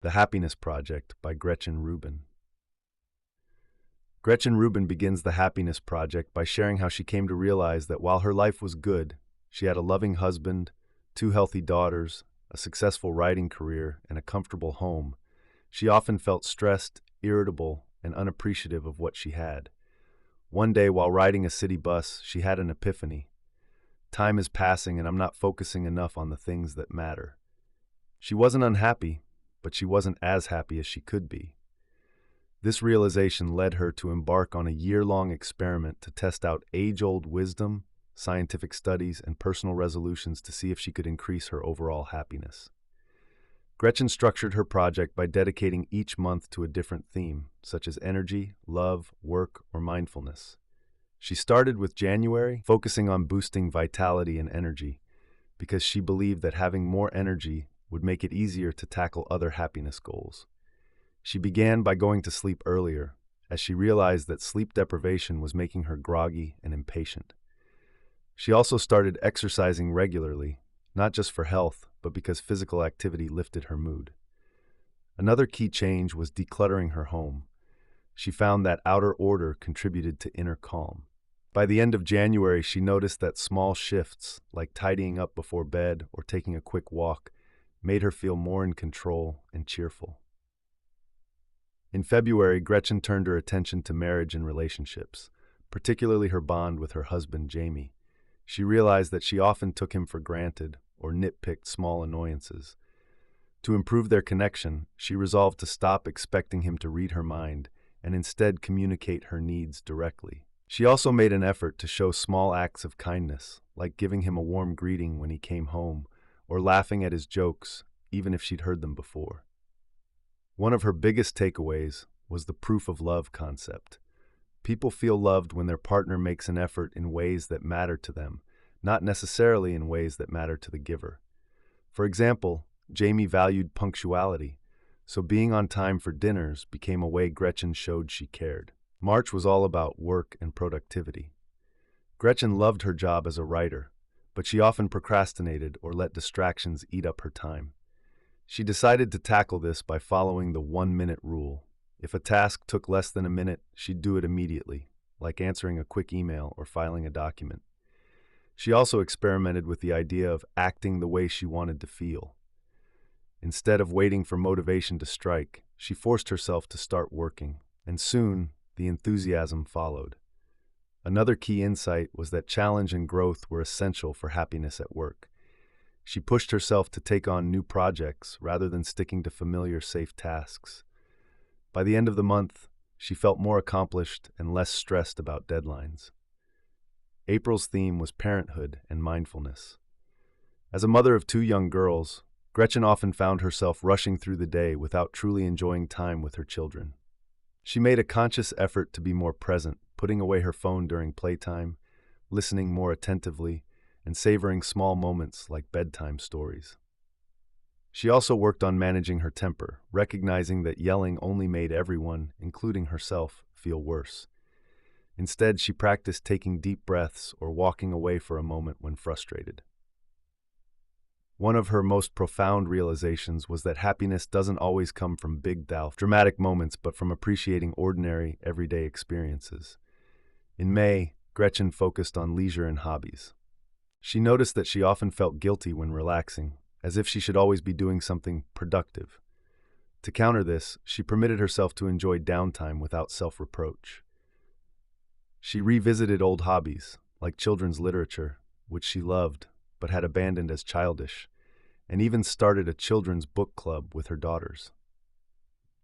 The Happiness Project by Gretchen Rubin. Gretchen Rubin begins The Happiness Project by sharing how she came to realize that while her life was good, she had a loving husband, two healthy daughters, a successful writing career, and a comfortable home, she often felt stressed, irritable, and unappreciative of what she had. One day, while riding a city bus, she had an epiphany. Time is passing and I'm not focusing enough on the things that matter. She wasn't unhappy, but she wasn't as happy as she could be. This realization led her to embark on a year-long experiment to test out age-old wisdom, scientific studies, and personal resolutions to see if she could increase her overall happiness. Gretchen structured her project by dedicating each month to a different theme, such as energy, love, work, or mindfulness. She started with January, focusing on boosting vitality and energy, because she believed that having more energy would make it easier to tackle other happiness goals. She began by going to sleep earlier, as she realized that sleep deprivation was making her groggy and impatient. She also started exercising regularly, not just for health, but because physical activity lifted her mood. Another key change was decluttering her home. She found that outer order contributed to inner calm. By the end of January, she noticed that small shifts, like tidying up before bed or taking a quick walk, made her feel more in control and cheerful. In February, Gretchen turned her attention to marriage and relationships, particularly her bond with her husband, Jamie. She realized that she often took him for granted or nitpicked small annoyances. To improve their connection, she resolved to stop expecting him to read her mind and instead communicate her needs directly. She also made an effort to show small acts of kindness, like giving him a warm greeting when he came home or laughing at his jokes, even if she'd heard them before. One of her biggest takeaways was the proof of love concept. People feel loved when their partner makes an effort in ways that matter to them, not necessarily in ways that matter to the giver. For example, Jamie valued punctuality, so being on time for dinners became a way Gretchen showed she cared. March was all about work and productivity. Gretchen loved her job as a writer, but she often procrastinated or let distractions eat up her time. She decided to tackle this by following the 1-minute rule. If a task took less than a minute, she'd do it immediately, like answering a quick email or filing a document. She also experimented with the idea of acting the way she wanted to feel. Instead of waiting for motivation to strike, she forced herself to start working, and soon the enthusiasm followed. Another key insight was that challenge and growth were essential for happiness at work. She pushed herself to take on new projects rather than sticking to familiar, safe tasks. By the end of the month, she felt more accomplished and less stressed about deadlines. April's theme was parenthood and mindfulness. As a mother of two young girls, Gretchen often found herself rushing through the day without truly enjoying time with her children. She made a conscious effort to be more present, putting away her phone during playtime, listening more attentively, and savoring small moments like bedtime stories. She also worked on managing her temper, recognizing that yelling only made everyone, including herself, feel worse. Instead, she practiced taking deep breaths or walking away for a moment when frustrated. One of her most profound realizations was that happiness doesn't always come from big, dramatic moments, but from appreciating ordinary, everyday experiences. In May, Gretchen focused on leisure and hobbies. She noticed that she often felt guilty when relaxing, as if she should always be doing something productive. To counter this, she permitted herself to enjoy downtime without self-reproach. She revisited old hobbies, like children's literature, which she loved but had abandoned as childish, and even started a children's book club with her daughters.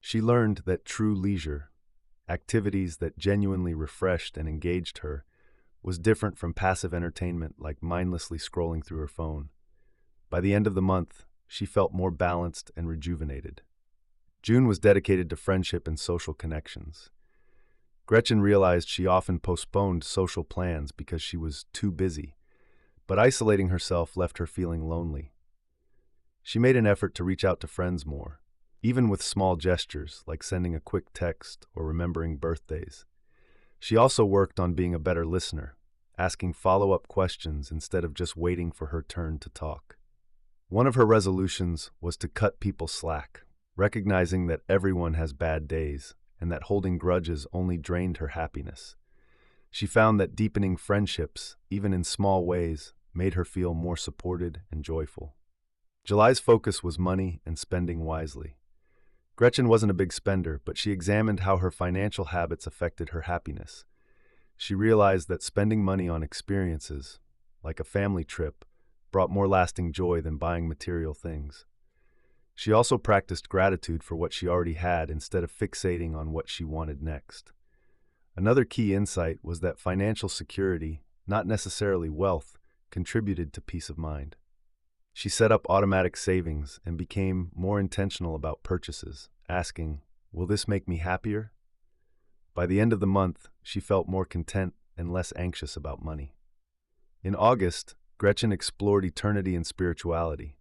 She learned that true leisure, activities that genuinely refreshed and engaged her, was different from passive entertainment like mindlessly scrolling through her phone. By the end of the month, she felt more balanced and rejuvenated. June was dedicated to friendship and social connections. Gretchen realized she often postponed social plans because she was too busy, but isolating herself left her feeling lonely. She made an effort to reach out to friends more, even with small gestures like sending a quick text or remembering birthdays. She also worked on being a better listener, asking follow-up questions instead of just waiting for her turn to talk. One of her resolutions was to cut people slack. recognizing that everyone has bad days and that holding grudges only drained her happiness. She found that deepening friendships, even in small ways, made her feel more supported and joyful. July's focus was money and spending wisely. Gretchen wasn't a big spender, but she examined how her financial habits affected her happiness. She realized that spending money on experiences, like a family trip, brought more lasting joy than buying material things. She also practiced gratitude for what she already had instead of fixating on what she wanted next. Another key insight was that financial security, not necessarily wealth, contributed to peace of mind. She set up automatic savings and became more intentional about purchases, asking, "Will this make me happier?" By the end of the month, she felt more content and less anxious about money. In August, Gretchen explored eternity and spirituality.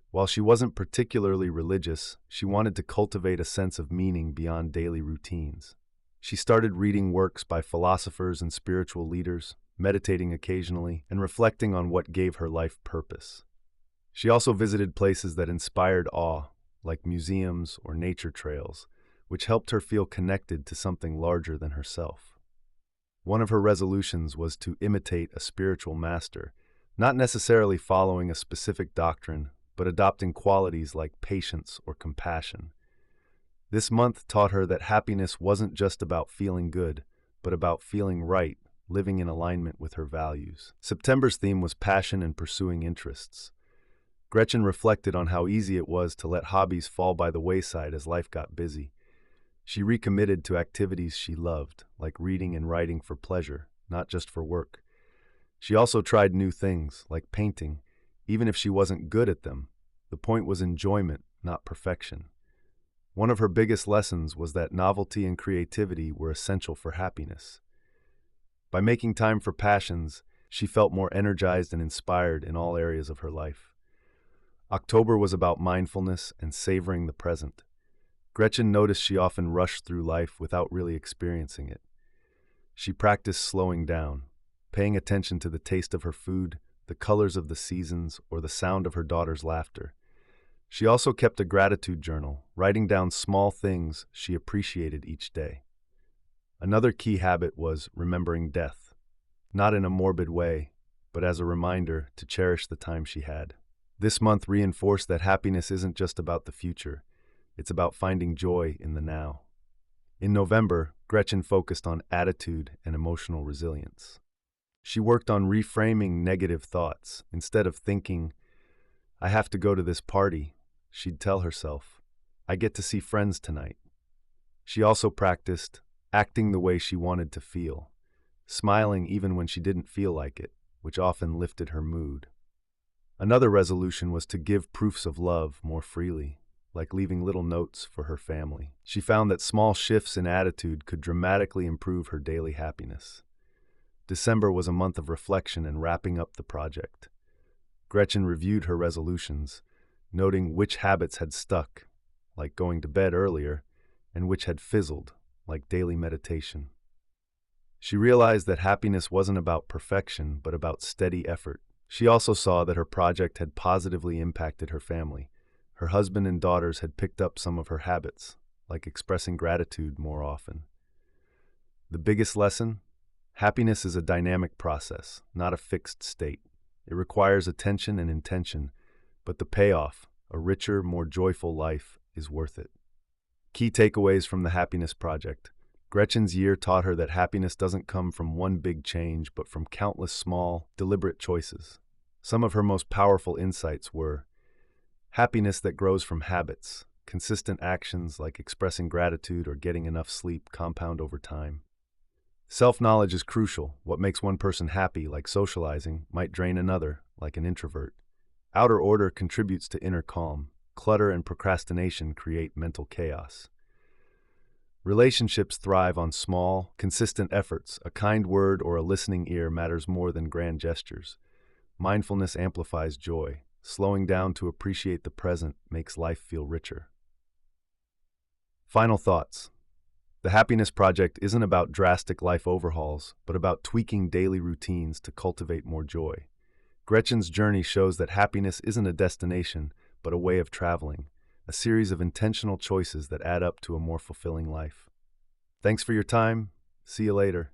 While she wasn't particularly religious, she wanted to cultivate a sense of meaning beyond daily routines. She started reading works by philosophers and spiritual leaders, meditating occasionally, and reflecting on what gave her life purpose. She also visited places that inspired awe, like museums or nature trails, which helped her feel connected to something larger than herself. One of her resolutions was to imitate a spiritual master, not necessarily following a specific doctrine, but adopting qualities like patience or compassion. This month taught her that happiness wasn't just about feeling good, but about feeling right, living in alignment with her values. September's theme was passion and pursuing interests. Gretchen reflected on how easy it was to let hobbies fall by the wayside as life got busy. She recommitted to activities she loved, like reading and writing for pleasure, not just for work. She also tried new things, like painting, even if she wasn't good at them. The point was enjoyment, not perfection. One of her biggest lessons was that novelty and creativity were essential for happiness. By making time for passions, she felt more energized and inspired in all areas of her life. October was about mindfulness and savoring the present. Gretchen noticed she often rushed through life without really experiencing it. She practiced slowing down, paying attention to the taste of her food, the colors of the seasons, or the sound of her daughter's laughter. She also kept a gratitude journal, writing down small things she appreciated each day. Another key habit was remembering death, not in a morbid way, but as a reminder to cherish the time she had. This month reinforced that happiness isn't just about the future, it's about finding joy in the now. In November, Gretchen focused on attitude and emotional resilience. She worked on reframing negative thoughts. Instead of thinking, "I have to go to this party," she'd tell herself, "I get to see friends tonight." She also practiced acting the way she wanted to feel, smiling even when she didn't feel like it, which often lifted her mood. Another resolution was to give proofs of love more freely, like leaving little notes for her family. She found that small shifts in attitude could dramatically improve her daily happiness. December was a month of reflection and wrapping up the project. Gretchen reviewed her resolutions, noting which habits had stuck, like going to bed earlier, and which had fizzled, like daily meditation. She realized that happiness wasn't about perfection, but about steady effort. She also saw that her project had positively impacted her family. Her husband and daughters had picked up some of her habits, like expressing gratitude more often. The biggest lesson? Happiness is a dynamic process, not a fixed state. It requires attention and intention, but the payoff, a richer, more joyful life, is worth it. Key takeaways from the Happiness Project. Gretchen's year taught her that happiness doesn't come from one big change, but from countless small, deliberate choices. Some of her most powerful insights were happiness that grows from habits. Consistent actions like expressing gratitude or getting enough sleep compound over time. Self-knowledge is crucial. What makes one person happy, like socializing, might drain another, like an introvert. Outer order contributes to inner calm. Clutter and procrastination create mental chaos. Relationships thrive on small, consistent efforts. A kind word or a listening ear matters more than grand gestures. Mindfulness amplifies joy. Slowing down to appreciate the present makes life feel richer. Final thoughts. The Happiness Project isn't about drastic life overhauls, but about tweaking daily routines to cultivate more joy. Gretchen's journey shows that happiness isn't a destination, but a way of traveling, a series of intentional choices that add up to a more fulfilling life. Thanks for your time. See you later.